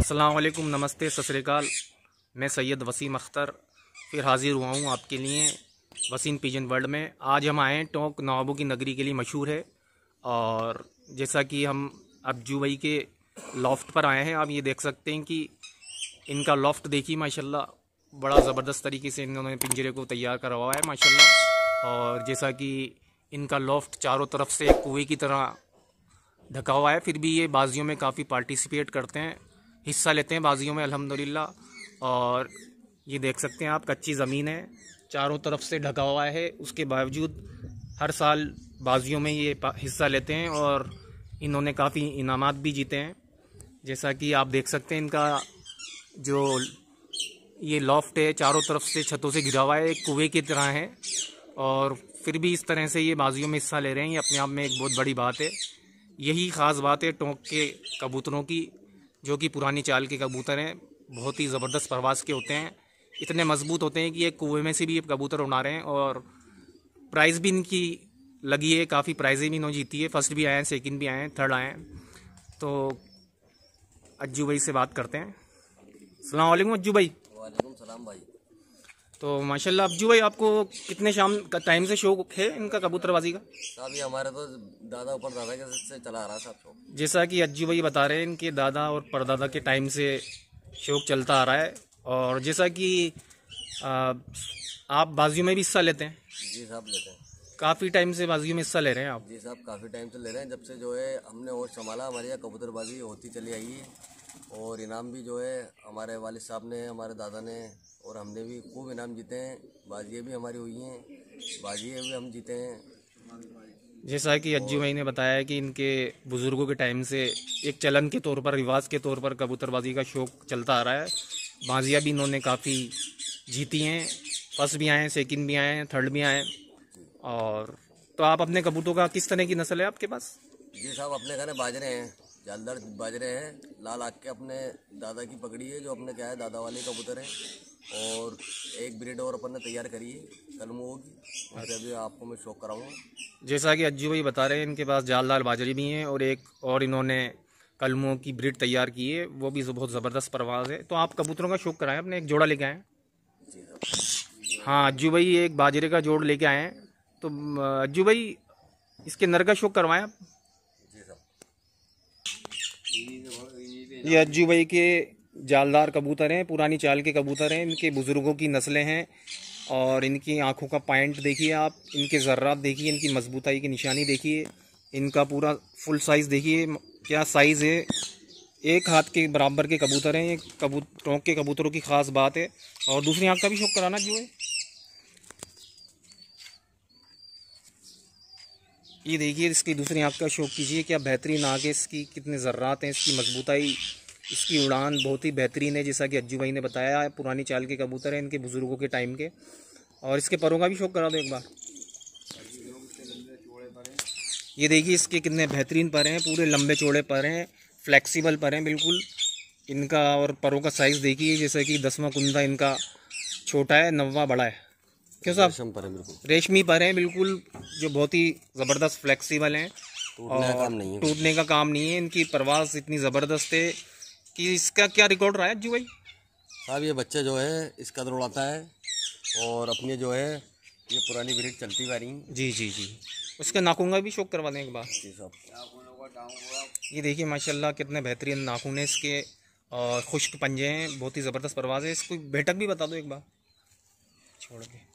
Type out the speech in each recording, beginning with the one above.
अस्सलाम वालेकुम, नमस्ते, सत श्री अकाल। मैं सैयद वसीम अख्तर फिर हाज़िर हुआ हूँ आपके लिए वसीम पिजन वर्ल्ड में। आज हम आए हैं टोंक नवाबों की नगरी के लिए मशहूर है, और जैसा कि हम अब्जू भाई के लॉफ्ट पर आए हैं। आप ये देख सकते हैं कि इनका लॉफ्ट देखिए माशाल्लाह, बड़ा ज़बरदस्त तरीके से इन्होंने पिंजरे को तैयार करा हुआ है माशाल्लाह। और जैसा कि इनका लॉफ्ट चारों तरफ से एक कुएं की तरह ढका हुआ है, फिर भी ये बाजियों में काफ़ी पार्टिसिपेट करते हैं, हिस्सा लेते हैं बाजियों में अल्हम्दुलिल्लाह। और ये देख सकते हैं आप, कच्ची ज़मीन है, चारों तरफ से ढका हुआ है, उसके बावजूद हर साल बाजियों में ये हिस्सा लेते हैं और इन्होंने काफ़ी इनामात भी जीते हैं। जैसा कि आप देख सकते हैं, इनका जो ये लॉफ्ट है चारों तरफ से छतों से घिरा हुआ है, एक कुएं की तरह है, और फिर भी इस तरह से ये बाजियों में हिस्सा ले रहे हैं। ये अपने आप में एक बहुत बड़ी बात है। यही ख़ास बात है टोंक के कबूतरों की, जो कि पुरानी चाल के कबूतर हैं, बहुत ही ज़बरदस्त परवास के होते हैं, इतने मजबूत होते हैं कि ये कुएं में से भी ये कबूतर उड़ा रहे हैं। और प्राइज़ भी इनकी लगी है, काफ़ी प्राइज़ें भी इन्होंने जीती है, फर्स्ट भी आए हैं, सेकंड भी आए हैं, थर्ड आए हैं। तो अज्जू भाई से बात करते हैं। अस्सलाम वालेकुम अज्जू भाई। वालेकुम सलाम भाई। तो माशाल्लाह अज्जू भाई, आपको कितने शाम का टाइम से शौक है इनका कबूतरबाजी का? साहब ये हमारे तो दादा ऊपर दादा के से चला आ रहा है साहब शौक। जैसा कि अज्जू भाई बता रहे हैं, इनके दादा और परदादा के टाइम से शौक चलता आ रहा है। और जैसा कि आप बाजियों में भी हिस्सा लेते हैं? जी साहब लेते हैं। काफ़ी टाइम से बाजियों में हिस्सा ले रहे हैं आप? जी साहब काफ़ी टाइम से ले रहे हैं, जब से जो है हमने होश संभाला हमारे यहाँ कबूतरबाजी होती चली आई है। और इनाम भी जो है हमारे वालिद साहब ने, हमारे दादा ने और हमने भी खूब इनाम जीते हैं। बाजियाँ भी हमारी हुई हैं, बाजियाँ भी हम जीते हैं। जैसा कि अज्जू भाई ने बताया कि इनके बुज़ुर्गों के टाइम से एक चलन के तौर पर, रिवाज के तौर पर कबूतरबाजी का शौक़ चलता आ रहा है। बाजियाँ भी इन्होंने काफ़ी जीती हैं, फर्स्ट भी आए हैं, सेकंड भी आए हैं, थर्ड भी आए हैं। और तो आप अपने कबूतरों का किस तरह की नस्ल है आपके पास? जी साहब अपने घर बाजरे हैं, जालदार बाजरे हैं, लाल आँख के अपने दादा की पकड़ी है, जो अपने क्या है दादा वाले कबूतर हैं। और एक ब्रीड और अपन ने तैयार करी है कलमुओं की, उनसे अभी आपको मैं शौक कराऊंगा। जैसा कि अज्जू भाई बता रहे हैं, इनके पास जालदार बाजरी भी हैं और एक और इन्होंने कलमुओं की ब्रीड तैयार की है, वो भी बहुत ज़बरदस्त परवाज़ है। तो आप कबूतरों का शौक कराएं, अपने एक जोड़ा लेके आएँ। जी साहब। हाँ अज्जू भाई एक बाजरे का जोड़ लेके आए हैं। तो अज्जू भाई इसके नर का शौक करवाएं आप। जी साहब। ये अज्जू भाई के जालदार कबूतर हैं, पुरानी चाल के कबूतर हैं, इनके बुज़ुर्गों की नस्लें हैं। और इनकी आंखों का पॉइंट देखिए आप, इनके ज़र्रात देखिए, इनकी मजबूताई की निशानी देखिए, इनका पूरा फुल साइज़ देखिए क्या साइज़ है। एक हाथ के बराबर के कबूतर हैं ये। टोंक के कबूतरों की ख़ास बात है। और दूसरी आंख का भी शौक कराना जो है, ये देखिए इसकी दूसरी आंख का शौक कीजिए, क्या बेहतरीन आँख है इसकी, कितने ज़र्रात हैं, इसकी मजबूताई, इसकी उड़ान बहुत ही बेहतरीन है। जैसा कि अज्जू भाई ने बताया है, पुरानी चाल के कबूतर हैं, इनके बुज़ुर्गों के टाइम के। और इसके परों का भी शौक करा दो एक बार। ये देखिए इसके कितने बेहतरीन पर हैं, पूरे लंबे चौड़े पर हैं, फ्लेक्सिबल पर हैं बिल्कुल इनका। और परों का साइज़ देखिए, जैसे कि 10वां कुंदा इनका छोटा है, 9वां बड़ा है। क्यों साहब? रेशम पर है बिल्कुल, रेशमी पर हैं बिल्कुल, जो बहुत ही ज़बरदस्त फ्लेक्सिबल हैं, टूटने का काम नहीं है। टूटने का काम नहीं है। इनकी परवाज़ इतनी ज़बरदस्त है कि इसका क्या रिकॉर्ड रहा है अज्जू भाई? साहब ये बच्चे जो है इसका दौड़ाता है, और अपनी जो है ये पुरानी ब्रीड चलती आ रही है। जी जी जी। उसका नाखून का भी शौक करवा दें एक बार। जी साहब। ये देखिए माशाल्लाह कितने बेहतरीन नाखून है इसके, और खुश्क पंजे हैं, बहुत ही ज़बरदस्त परवाज़ है। इसको बैठक भी बता दो एक बार छोड़ के।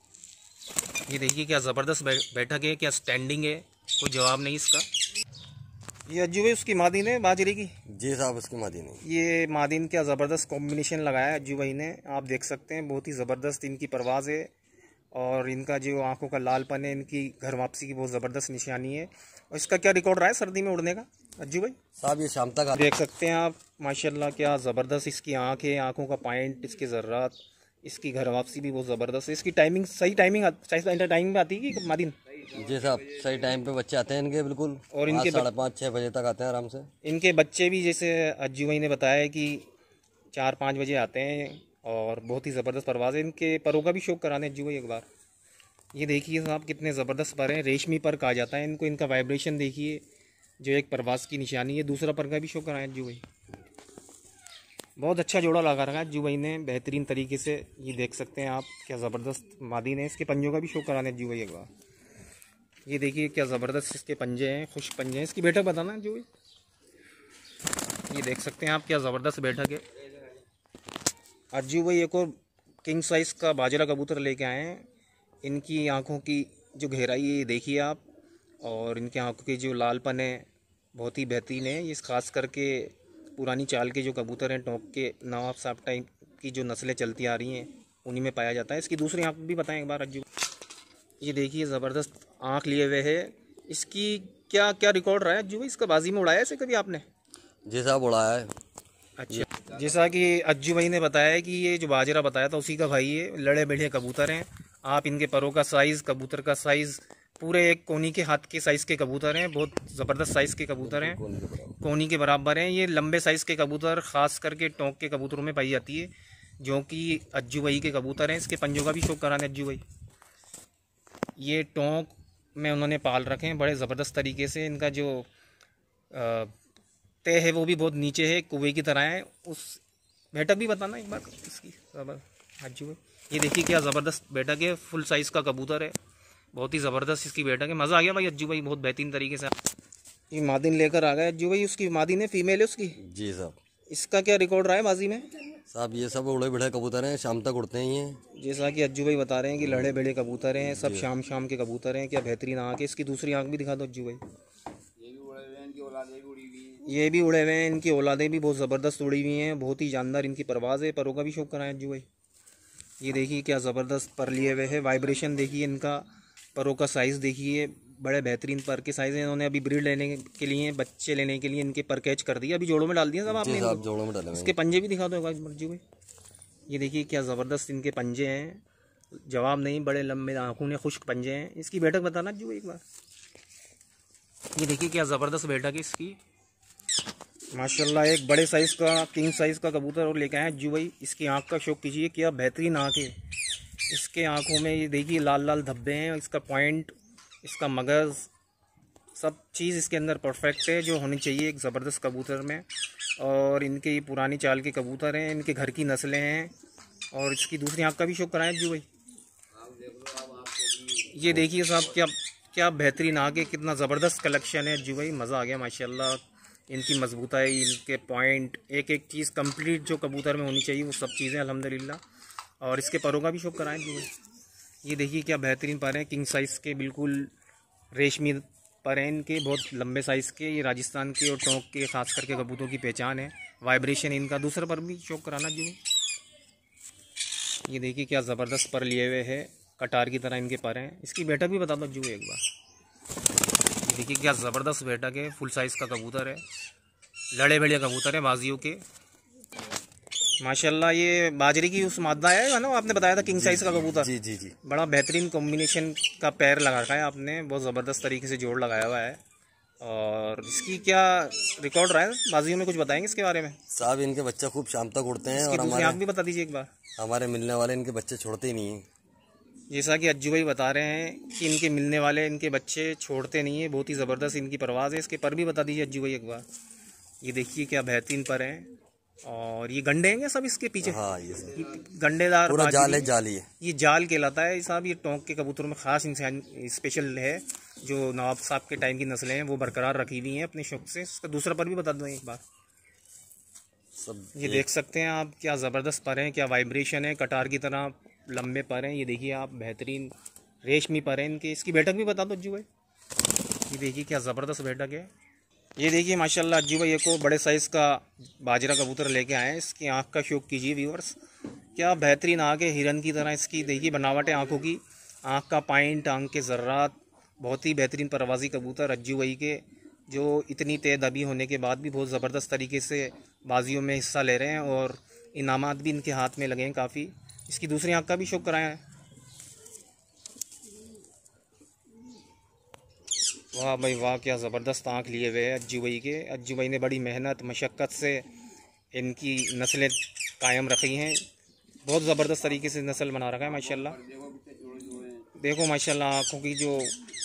ये देखिए क्या ज़बरदस्त बैठक है, क्या स्टैंडिंग है, कोई जवाब नहीं इसका। ये अज्जू भाई उसकी मादीन है बाजरे की? जी साहब उसकी मादीन है। ये मादीन क्या ज़बरदस्त कॉम्बिनेशन लगाया है अज्जू भाई ने, आप देख सकते हैं, बहुत ही ज़बरदस्त इनकी परवाज़ है। और इनका जो आंखों का लालपन है, इनकी घर वापसी की बहुत ज़बरदस्त निशानी है। और इसका क्या रिकॉर्ड रहा है सर्दी में उड़ने का अज्जू भाई? साहब ये शाम तक देख सकते हैं आप माशाल्लाह, क्या ज़बरदस्त इसकी आँख है, आँखों का पॉइंट, इसके ज़र्रात, इसकी घर वापसी भी बहुत ज़बरदस्त है। इसकी टाइमिंग सही टाइमिंग में आती है कि मादिन? जी साहब सही टाइम पे बच्चे आते हैं इनके बिल्कुल, और इनके 5:30-6 बजे तक आते हैं आराम से। इनके बच्चे भी जैसे अज्जू भाई ने बताया कि 4-5 बजे आते हैं, और बहुत ही ज़बरदस्त परवाज़ है। इनके परों का भी शौक कराने अज्जू भाई एक बार। ये देखिए साहब कितने ज़बरदस्त पर हैं, रेशमी पर कहा जाता है इनको। इनका वाइब्रेशन देखिए, जो एक परवाज़ की निशानी है। दूसरा पर का भी शौक कराएं अज्जू भाई। बहुत अच्छा जोड़ा लगा रखा है अज्जू भाई ने बेहतरीन तरीके से। ये देख सकते हैं आप, क्या ज़बरदस्त मादी ने। इसके पंजों का भी शो कराने अज्जू भाई एक बार। ये देखिए क्या ज़बरदस्त इसके पंजे हैं, खुश्क पंजे हैं। इसकी बैठक बताना अज्जू भाई। ये देख सकते हैं आप, क्या ज़बरदस्त बैठक है। अज्जू भाई एक और किंग साइज़ का बाजरा कबूतर लेके आए हैं। इनकी आँखों की जो गहराई है ये देखिए आप, और इनके आँखों के जो लालपन है बहुत ही बेहतरीन है। ये खास करके पुरानी चाल के जो कबूतर हैं, टोंक के नवाब साहब टाइप की जो नस्लें चलती आ रही हैं उन्हीं में पाया जाता है। इसकी दूसरी आँख भी बताएं एक बार अज्जू। ये देखिए ज़बरदस्त आँख लिए हुए है। इसकी क्या क्या रिकॉर्ड रहा है अज्जू भाई? इसका बाजी में उड़ाया ऐसे कभी आपने? जी साहब, उड़ाया है। अच्छा, जैसा कि अज्जू भाई ने बताया है कि ये जो बाजरा बताया था उसी का भाई है। लड़े बढ़िया कबूतर हैं। आप इनके परों का साइज़, कबूतर का साइज़ पूरे एक कोनी के हाथ के साइज़ के कबूतर हैं। बहुत ज़बरदस्त साइज़ के कबूतर हैं, कोनी के बराबर हैं। ये लंबे साइज़ के कबूतर ख़ास करके टोंक के कबूतरों में पाई जाती है, जो कि अज्जू भाई के कबूतर हैं। इसके पंजों का भी शौक कराने अज्जू भाई। ये टोंक में उन्होंने पाल रखे हैं बड़े ज़बरदस्त तरीके से। इनका जो तय है वो भी बहुत नीचे है, कुएं की तरह है। उस बैठक भी बताना एक बार इसकी अज्जू भाई। ये देखिए क्या ज़बरदस्त बैठक है, फुल साइज़ का कबूतर है, बहुत ही ज़बरदस्त इसकी बैठक है। मज़ा आ गया भाई अज्जू भाई, बहुत बेहतरीन तरीके से। ये मादिन लेकर आ गए अज्जू भाई। उसकी मादिन है, फीमेल है उसकी? जी साहब। इसका क्या रिकॉर्ड रहा है बाजी में? साहब ये सब उड़े बिड़े कबूतर हैं, शाम तक उड़ते हैं ये। जैसा कि अज्जू भाई बता रहे हैं कि लड़े बेड़े कबूतर हैं, सब शाम शाम के कबूतर हैं। क्या बेहतरीन आँख है। इसकी दूसरी आँख भी दिखा दो अज्जू भाई। ये भी उड़े हुए हैं, इनकी औलादें भी बहुत ज़बरदस्त उड़ी हुई हैं। बहुत ही जानदार इनकी परवाज़ है। परों का भी शौक कराएं अज्जू भाई। ये देखिए क्या ज़बरदस्त पर लिए हुए है। वाइब्रेशन देखिए इनका, परों का साइज़ देखिए, बड़े बेहतरीन पर के साइज़ हैं। इन्होंने अभी ब्रीड लेने के लिए, बच्चे लेने के लिए इनके पर कैच कर दिया, अभी जोड़ों में डाल दिया सब आपने। जोड़ों में डाले। इसके पंजे भी दिखा दो अज्जू भाई। ये देखिए क्या ज़बरदस्त इनके पंजे हैं, जवाब नहीं, बड़े लंबे आँखों ने खुश्क पंजे हैं। इसकी बैठक बताना अज्जू भाई एक बार। ये देखिए क्या ज़बरदस्त बैठक है इसकी, माशाल्लाह। एक बड़े साइज़ का किंग साइज़ का कबूतर और लेके आए अज्जू भाई। इसकी आँख का शौक कीजिए, क्या बेहतरीन आँख है। इसके आँखों में ये देखिए लाल लाल धब्बे हैं। इसका पॉइंट, इसका मगज़, सब चीज़ इसके अंदर परफेक्ट है जो होनी चाहिए एक ज़बरदस्त कबूतर में। और इनके ये पुरानी चाल के कबूतर हैं, इनके घर की नस्लें हैं। और इसकी दूसरी आँख का भी शौक कराएं अज्जू भाई। ये देखिए साहब क्या क्या बेहतरीन आँख है, कितना ज़बरदस्त कलेक्शन है अज्जू भाई। मज़ा आ गया माशाल्लाह। इनकी मजबूताई, इनके पॉइंट, एक एक चीज़ कंप्लीट जो कबूतर में होनी चाहिए वो सब चीज़ें अल्हम्दुलिल्लाह। और इसके परों का भी शौक कराएं अज्जू भाई। ये देखिए क्या बेहतरीन पर हैं, किंग साइज़ के, बिल्कुल रेशमी पर हैं इनके, बहुत लंबे साइज़ के। ये राजस्थान के और टोंक के खास करके कबूतरों की पहचान है। वाइब्रेशन इनका दूसरा पर भी शौक कराना जो। ये देखिए क्या ज़बरदस्त पर लिए हुए है, कटार की तरह इनके पर हैं। इसकी बैठक भी बता दो जो एक बार। ये देखिए क्या ज़बरदस्त बैठक है, फुल साइज़ का कबूतर है, लड़े बढ़िया कबूतर है बाजियों के माशाल्लाह। ये बाजरे की उस मादा है ना, आपने बताया था किंग साइज़ का कबूतर। जी जी जी। बड़ा बेहतरीन कॉम्बिनेशन का पैर लगा रखा है आपने, बहुत ज़बरदस्त तरीके से जोड़ लगाया हुआ है। और इसकी क्या रिकॉर्ड रहा है बाजियों में, कुछ बताएंगे इसके बारे में? साहब इनके बच्चे खूब शाम तक उड़ते हैं। और दूसरी आँख भी बता दीजिए एक बार। हमारे मिलने वाले इनके बच्चे छोड़ते ही नहीं हैं। जैसा कि अज्जू भाई बता रहे हैं कि इनके मिलने वाले इनके बच्चे छोड़ते नहीं है, बहुत ही ज़बरदस्त इनकी परवाज़ है। इसके पर भी बता दीजिए अज्जू भाई एक बार। ये देखिए क्या बेहतरीन पर हैं। और ये गंडे हैं सब इसके पीछे? हाँ, ये गंडेदार पूरा जाल है, जाली है। ये जाल कहलाता है साहब। ये टोंक के कबूतरों में ख़ास इंसान स्पेशल है, जो नवाब साहब के टाइम की नस्लें हैं वो बरकरार रखी हुई हैं अपने शौक से। इसका दूसरा पर भी बता दो एक बार। सब ये देख सकते हैं आप, क्या ज़बरदस्त पर हैं, क्या वाइब्रेशन है, कटार की तरह लंबे पर हैं। ये देखिए आप, बेहतरीन रेशमी पर हैं इनके। इसकी बैठक भी बता दो अज्जू भाई। ये देखिए क्या ज़बरदस्त बैठक है। ये देखिए माशाल्लाह अज्जू भाई को बड़े साइज़ का बाजरा कबूतर लेके आए हैं। इसकी आँख का शौक कीजिए व्यूअर्स, क्या बेहतरीन आँख है, हिरन की तरह इसकी देखिए बनावट है आँखों की, आँख का पॉइंट, आँख के ज़र्रात, बहुत ही बेहतरीन परवाज़ी कबूतर अज्जू भाई के, जो इतनी तेज़ दबी होने के बाद भी बहुत ज़बरदस्त तरीके से बाजियों में हिस्सा ले रहे हैं। और इनामात भी इनके हाथ में लगे हैं काफ़ी। इसकी दूसरी आँख का भी शौक कराया है। वाह भाई वाह, क्या ज़बरदस्त आँख लिए हुए हैं अज्जू भाई के। अज्जू भाई ने बड़ी मेहनत मशक्क़त से इनकी नस्लें कायम रखी हैं, बहुत ज़बरदस्त तरीके से नस्ल बना रखा है माशाल्लाह। देखो माशाल्लाह आँखों की जो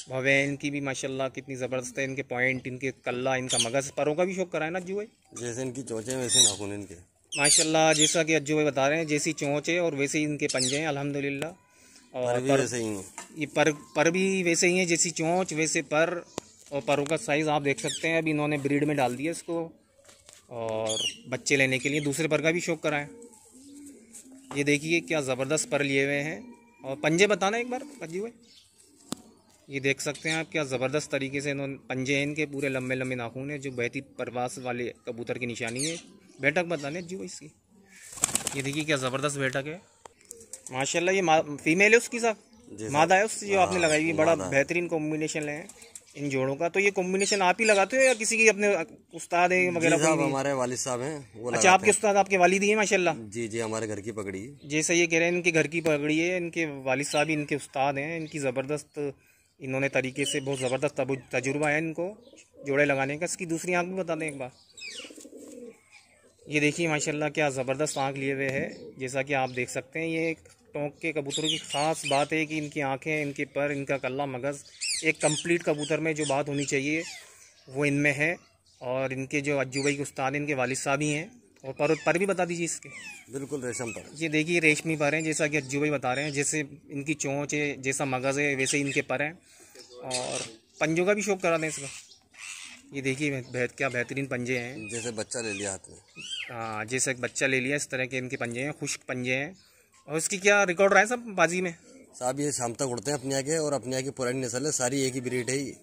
भवें हैं इनकी भी माशाल्लाह कितनी ज़बरदस्त है। इनके पॉइंट, इनके कल्ला, इनका मगज़, परों का भी शौक कराए ना अज्जू भाई। जैसे इनकी चोंचें वैसे नाखून इनके। माशाल्लाह जैसा कि अज्जू भाई बता रहे हैं, जैसी चोंच है और वैसे ही इनके पंजे हैं अल्हम्दुलिल्लाह। और पर भी वैसे ही हैं। ये पर भी वैसे ही हैं, जैसी चोंच वैसे पर। और परों का साइज़ आप देख सकते हैं। अभी इन्होंने ब्रीड में डाल दिया इसको और बच्चे लेने के लिए दूसरे पर का भी शौक कराएं। ये देखिए क्या ज़बरदस्त पर लिए हुए हैं। और पंजे बताना एक बार अज्जू भाई। ये देख सकते हैं आप क्या ज़बरदस्त तरीके से इन्होंने पंजे हैं इनके, पूरे लंबे लंबे नाखून है जो बहती परवास वाले कबूतर की निशानी है। बैठक बताने अज्जू भाई इसकी। ये देखिए क्या ज़बरदस्त बैठक है माशाल्लाह। ये फीमेल है उसकी साहब, मादा है उससे जो आपने लगाई हुई। बड़ा बेहतरीन कॉम्बिनेशन है इन जोड़ों का। तो ये कॉम्बिनेशन आप ही लगाते हो या किसी की अपने उस्ताद है वगैरह? साहब हमारे वालिद साहब हैं वो। अच्छा, आपके उस्ताद आपके वालिद ही हैं माशाल्लाह। जी जी, हमारे घर की पगड़ी है। जैसा ये कह रहे हैं इनके घर की पगड़ी है, इनके वालिद साहब ही इनके उस्ताद हैं। इनकी ज़बरदस्त इन्होंने तरीके से बहुत ज़बरदस्त तजुर्बा है इनको जोड़े लगाने का। इसकी दूसरी आँख भी बता दें एक बार। ये देखिए माशाल्लाह क्या ज़बरदस्त आँख लिए हुए है। जैसा कि आप देख सकते हैं, ये टोंक के कबूतरों की ख़ास बात है कि इनकी आँखें, इनके पर, इनका कल्ला मगज़, एक कंप्लीट कबूतर में जो बात होनी चाहिए वो इनमें है। और इनके जो अज्जू भाई के उस्ताद हैं, इनके वालिद साहब ही हैं। और पर भी बता दीजिए इसके। बिल्कुल रेशम पर। ये देखिए रेशमी पर हैं, जैसा कि अज्जू भाई बता रहे हैं। जैसे इनकी चोंच है, जैसा मगज़ है, वैसे इनके पर हैं। और पंजों का भी शौक करा दें इसका। ये देखिए क्या बेहतरीन पंजे हैं, जैसे बच्चा ले लिया हाथ में। हाँ, जैसे एक बच्चा ले लिया इस तरह के इनके पंजे हैं, खुश्क पंजे हैं। और इसकी क्या रिकॉर्ड रहा है सब बाजी में? साहब ये शाम तक उड़ते हैं अपने आगे, और अपने आगे पुरानी नस्ल है, सारी एक ही ब्रीड है ये।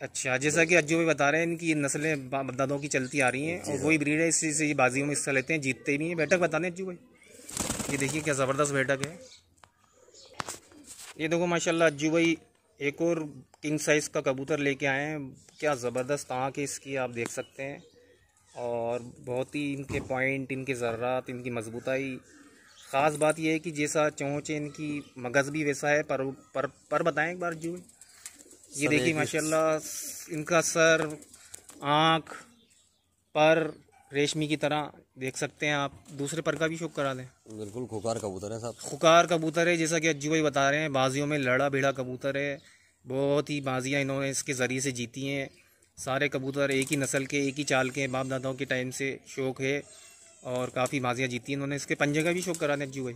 अच्छा, जैसा कि अज्जू भाई बता रहे हैं इनकी नस्लें दादों की चलती आ रही हैं और वही ब्रीड है, इसी से ये बाजियों में हिस्सा लेते हैं, जीतते भी हैं। बैठक बताने अज्जू भाई। ये देखिए क्या ज़बरदस्त बैठक है। ये देखो माशाल्लाह अज्जू भाई एक और किंग साइज़ का कबूतर लेके आए हैं। क्या ज़बरदस्त आँख है इसकी, आप देख सकते हैं। और बहुत ही इनके पॉइंट, इनके ज़र्रात, इनकी मजबूताई। ख़ास बात यह है कि जैसा चोंच है इनकी, मगज़ भी वैसा है। पर बताएं एक बार अज्जू भाई। ये देखिए माशाल्लाह इनका सर, आँख, पर रेशमी की तरह देख सकते हैं आप। दूसरे पर का भी शौक करा दें। बिल्कुल खुकार कबूतर है साहब। खुकार कबूतर है, जैसा कि अज्जू भाई बता रहे हैं। बाजियों में लड़ा भिड़ा कबूतर है। बहुत ही बाजियाँ इन्होंने इसके ज़रिए से जीती हैं। सारे कबूतर एक ही नस्ल के, एक ही चाल के, बाप दादाओं के टाइम से शौक है और काफ़ी बाजियाँ जीती हैं इन्होंने। इसके पंजे का भी शौक करा दें अज्जू भाई।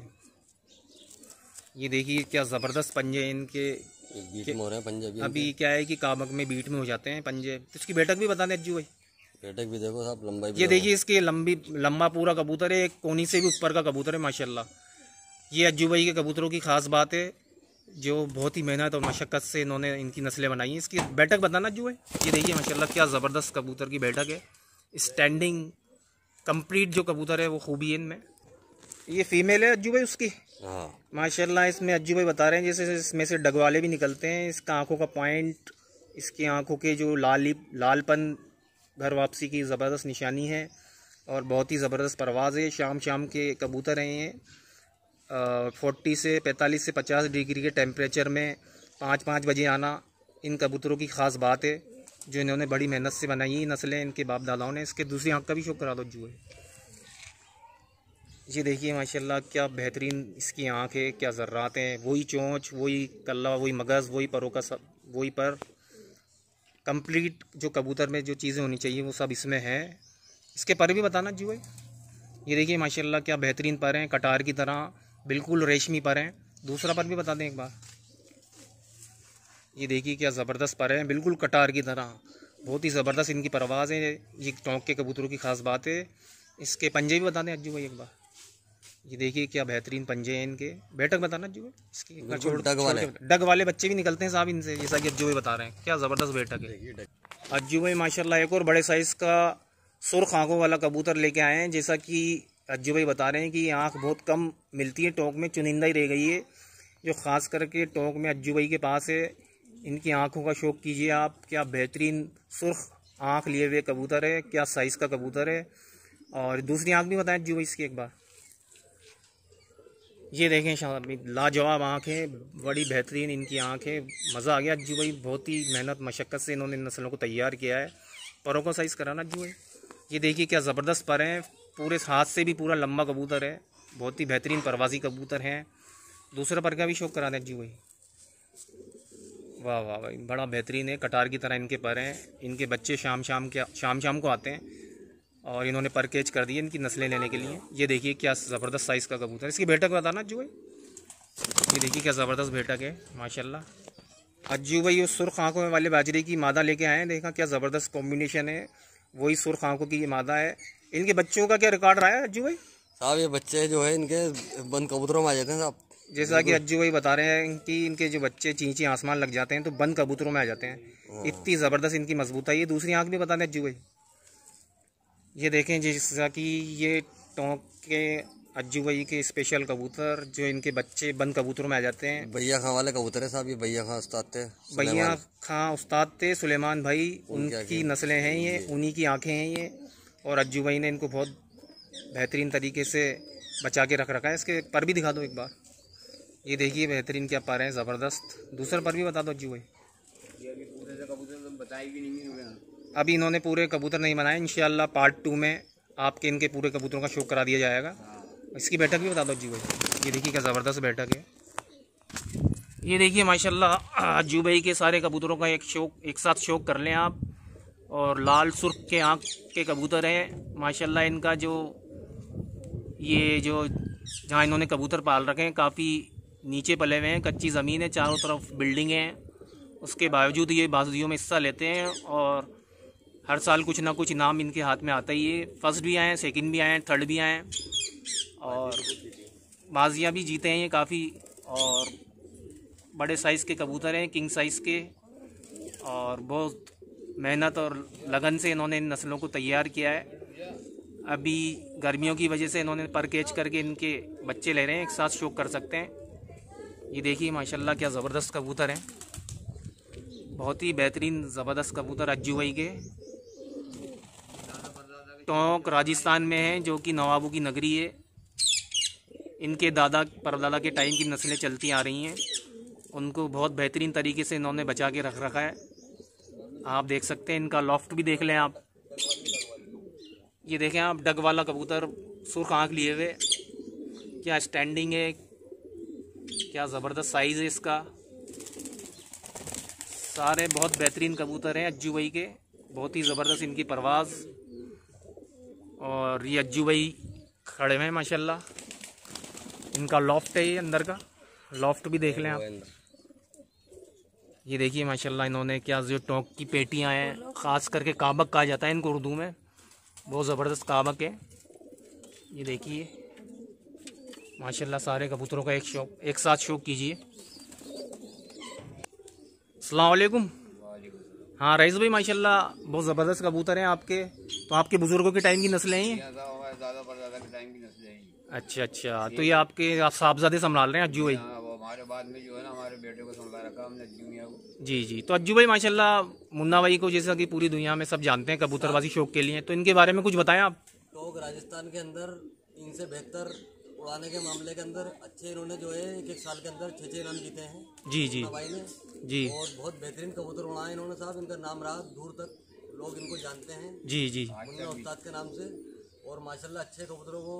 ये देखिए क्या ज़बरदस्त पंजे हैं इनके। बीट में हो रहे हैं पंजे भी। अभी क्या है कि काबक में बीट में हो जाते हैं पंजे। तो इसकी बैठक भी बता दें अज्जू भाई। बैठक भी देखो साहब, लंबाई भी। ये देखिए इसके लंबा पूरा कबूतर है, एक कोनी से भी ऊपर का कबूतर है माशाल्लाह। ये अज्जू भाई के कबूतरों की ख़ास बात है, जो बहुत ही मेहनत और मशक्क़त से इन्होंने इनकी नस्लें बनाई हैं। इसकी बैठक बताना अज्जू भाई। ये देखिए माशाल्लाह क्या ज़बरदस्त कबूतर की बैठक है। स्टैंडिंग कंप्लीट जो कबूतर है वो खूबी है इनमें। ये फीमेल है अज्जू भाई उसकी। हाँ माशाल्लाह इसमें अज्जू भाई बता रहे हैं जैसे इसमें से डगवाले भी निकलते हैं। इसका आँखों का पॉइंट, इसकी आँखों के जो लालपन घर वापसी की ज़बरदस्त निशानी है। और बहुत ही ज़बरदस्त परवाज़ है। शाम शाम के कबूतर हैं ये। 40 से 45 से 50 डिग्री के टेम्परेचर में 5-5 बजे आना इन कबूतरों की ख़ास बात है, जो इन्होंने बड़ी मेहनत से बनाई है नस्लें इनके बाप दादाओं ने। इसके दूसरी आँख का भी शौक करा दो अज्जू है। ये देखिए माशाल्लाह क्या बेहतरीन इसकी आँख है, क्या ज़र्रात हैं। वही चोंच, वही कल्ला, वही मगज़, वही परों का सब, वही पर। कंप्लीट जो कबूतर में जो चीज़ें होनी चाहिए वो सब इसमें है। इसके पर भी बताना अज्जू भाई। ये देखिए माशाल्लाह क्या बेहतरीन पर हैं, कटार की तरह बिल्कुल रेशमी पर हैं। दूसरा पर भी बता दें एक बार। ये देखिए क्या ज़बरदस्त पर हैं, बिल्कुल कटार की तरह। बहुत ही ज़बरदस्त इनकी परवाज़ है। ये टोंक के कबूतरों की ख़ास बात है। इसके पंजे भी बता दें अज्जू भाई एक बार। ये देखिए क्या बेहतरीन पंजे हैं इनके। बैठक बताना अज्जू भाई इसकी। डग वाले बच्चे भी निकलते हैं साहब इनसे, जैसा कि अज्जू भाई बता रहे हैं। क्या ज़बरदस्त बैठक है। अज्जू भाई माशाल्लाह एक और बड़े साइज़ का सुर्ख आँखों वाला कबूतर लेके आए हैं। जैसा कि अज्जू भाई बता रहे हैं कि आँख बहुत कम मिलती है टोंक में, चुनिंदा ही रह गई है जो ख़ास करके टोंक में अज्जू भाई के पास है। इनकी आँखों का शौक़ कीजिए आप। क्या बेहतरीन सुर्ख आँख लिए हुए कबूतर है, क्या साइज़ का कबूतर है। और दूसरी आँख भी बताएं अज्जू भाई इसकी एक बार। ये देखें शाबाश, लाजवाब आँख है, बड़ी बेहतरीन इनकी आँख है। मज़ा आ गया अज्जू भाई। बहुत ही मेहनत मशक्क़त से इन्होंने नस्लों को तैयार किया है। परों को साइज़ कराना अज्जू भाई। ये देखिए क्या ज़बरदस्त पर हैं, पूरे हाथ से भी पूरा लंबा कबूतर है। बहुत ही बेहतरीन परवाज़ी कबूतर हैं। दूसरा पर का भी शौक करा दें अज्जू भाई। वाह वाह भाई, बड़ा बेहतरीन है, कटार की तरह इनके पर हैं। इनके बच्चे शाम शाम को आते हैं। और इन्होंने परकेज कर दिए इनकी नस्लें लेने के लिए। ये देखिए क्या ज़बरदस्त साइज़ का कबूतर है। इसकी बैठक बताना अज्जू भाई। ये देखिए क्या ज़बरदस्त बैठक है माशाल्लाह। अज्जू भाई उस सुर्ख आँखों वाले बाजरे की मादा लेके आए हैं। देखा क्या ज़बरदस्त कॉम्बिनेशन है। वही सुर्ख आँखों की ये मादा है। इनके बच्चों का क्या रिकॉर्ड रहा है अज्जू भाई? साहब ये बच्चे जो है इनके बंद कबूतरों में आ जाते हैं साहब। जैसा कि अज्जू भाई बता रहे हैं कि इनके जो बच्चे चींची आसमान लग जाते हैं तो बंद कबूतरों में आ जाते हैं। इतनी ज़बरदस्त इनकी मजबूत है। ये दूसरी आँख भी बता दें अज्जू भाई। ये देखें जैसा कि ये टोंक के अज्जू भाई के स्पेशल कबूतर जो इनके बच्चे बंद कबूतरों में आ जाते हैं। भैया खां वाले कबूतर है साहब। ये भैया खां उस्ताद थे। भैया खां उस्ताद थे सुलेमान भाई, उनकी नस्लें हैं ये, उन्हीं की आंखें हैं ये। और अज्जू भाई ने इनको बहुत बेहतरीन तरीके से बचा के रख रखा है। इसके पर भी दिखा दो एक बार। ये देखिए बेहतरीन क्या पर हैं, ज़बरदस्त। दूसरा पर भी बता दो अज्जू भाई। अभी इन्होंने पूरे कबूतर नहीं बनाए। इंशाल्लाह पार्ट 2 में आपके इनके पूरे कबूतरों का शो करा दिया जाएगा। इसकी बैठक भी बता दो अज्जू भाई। ये देखिए क्या ज़बरदस्त बैठक है। ये देखिए माशाल्लाह अज्जू भाई के सारे कबूतरों का एक साथ शौक कर लें आप। और लाल सुर्ख के आँख के कबूतर हैं माशाल्लाह। इनका जो जहाँ इन्होंने कबूतर पाल रखे हैं काफ़ी नीचे पले हुए हैं, कच्ची ज़मीन है, चारों तरफ बिल्डिंग है। उसके बावजूद ये बाजियों में हिस्सा लेते हैं और हर साल कुछ ना कुछ इनाम इनके हाथ में आता ही है। फर्स्ट भी आए हैं, सेकंड भी आए हैं, थर्ड भी आए हैं और बाजियाँ भी जीते हैं ये काफ़ी। और बड़े साइज़ के कबूतर हैं, किंग साइज़ के। और बहुत मेहनत और लगन से इन्होंने इन नस्लों को तैयार किया है। अभी गर्मियों की वजह से इन्होंने परकेज करके इनके बच्चे ले रहे हैं, एक साथ शौक कर सकते हैं। ये देखिए माशाल्लाह क्या ज़बरदस्त कबूतर हैं, बहुत ही बेहतरीन ज़बरदस्त कबूतर अज्जू भाई के। टोंक राजस्थान में है जो कि नवाबों की नगरी है। इनके दादा परदादा के टाइम की नस्लें चलती आ रही हैं। उनको बहुत बेहतरीन तरीके से इन्होंने बचा के रख रखा है। आप देख सकते हैं, इनका लॉफ्ट भी देख लें आप। ये देखें आप, डग वाला कबूतर सुर्ख आँख लिए हुए, क्या स्टैंडिंग है, क्या ज़बरदस्त साइज़ है इसका। सारे बहुत बेहतरीन कबूतर हैं अज्जू भाई के, बहुत ही ज़बरदस्त इनकी परवाज़। और ये अज्जू भाई खड़े हुए हैं माशाल्लाह। इनका लॉफ्ट है, ये अंदर का लॉफ्ट भी देख लें आप। ये देखिए माशाल्लाह इन्होंने क्या जो टोंक की पेटियां हैं, ख़ास करके काबक कहा जाता है इनको उर्दू में, बहुत ज़बरदस्त काबक है। ये देखिए माशाल्लाह सारे कबूतरों का एक साथ शौक कीजिए। अस्सलाम वालेकुम। हाँ रईस भाई माशाल्लाह बहुत ज़बरदस्त कबूतर हैं आपके। तो आपके बुजुर्गों के टाइम की नस्लें हैं ये? अच्छा अच्छा, तो ये आपके आप साहबजादे संभाल रहे हैं अज्जू भाई? हमारे बाद में जो है ना हमारे बेटे को संभाल रखा हमने अज्जू मियां को। जी जी। तो अज्जू भाई माशाल्लाह मुन्ना भाई को जैसा कि पूरी दुनिया में सब जानते हैं कबूतरबाजी शौक के लिए, तो इनके बारे में कुछ बताएं आप। टोंक राजस्थान के अंदर इनसे बेहतर उड़ाने के मामले के अंदर अच्छे इन्होंने जो है एक साल के अंदर 6 इनाम जीते हैं जी जी भाई ने जी। और बहुत बेहतरीन कबूतर उड़ाए इन्होंने साहब। इनका नाम रहा दूर तक, लोग इनको जानते हैं जी जी मुन्ना उस्ताद के नाम से। और माशाल्लाह अच्छे कबूतरों को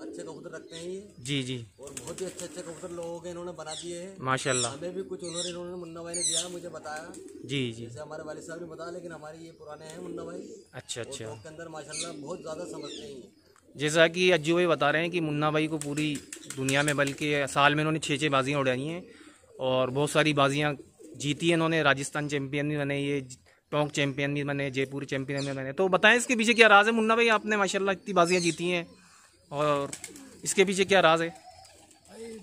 अच्छे कबूतर रखते हैं ये जी जी। और बहुत ही अच्छे कबूतर लोगों के इन्होंने बना दिए हैं माशाल्लाह। हमें भी कुछ इन्होंने मुन्ना भाई ने दिया, मुझे बताया जी जी। जैसे हमारे वालिद साहब ने बताया, लेकिन हमारे ये पुराने हैं मुन्ना भाई। अच्छा अच्छा। के अंदर माशाल्लाह बहुत ज़्यादा समझते हैं ये। जैसा कि अज्जू भाई बता रहे हैं कि मुन्ना भाई को पूरी दुनिया में बल्कि साल में इन्होंने 6 बाजियाँ उड़ाई हैं और बहुत सारी बाजियाँ जीती हैं इन्होंने। राजस्थान चैम्पियन भी बने, ये टोंक चैम्पियन भी बने, जयपुर चैम्पियन भी बने। तो बताएं इसके पीछे क्या राज है मुन्ना भाई? आपने माशाल्लाह इतनी बाजियाँ जीती हैं और इसके पीछे क्या राज है?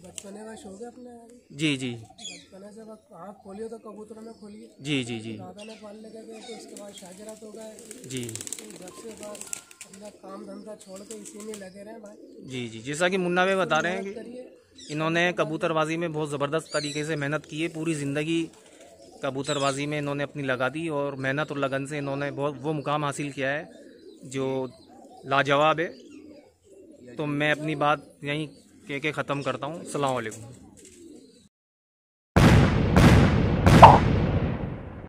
बचपने का शौक है अपने। जी जी। बचपने से आँख खोलिए तो कबूतरों में खोलिए। जी जी जी। दादा ने पालने के गए तो उसके बाद शागिर्द हो गए जी। तो जब से बाद अपना काम धंधा छोड़ के इसी में लगे रहे भाई। जी जी। जैसा कि मुन्ना भाई बता रहे हैं कि इन्होंने कबूतरबाजी में बहुत ज़बरदस्त तरीके से मेहनत की है। पूरी ज़िंदगी कबूतरबाजी में इन्होंने अपनी लगा दी और मेहनत और लगन से इन्होंने बहुत वो मुकाम हासिल किया है जो लाजवाब है। तो मैं अपनी बात यहीं कह के ख़त्म करता हूँ। अस्सलाम वालेकुम।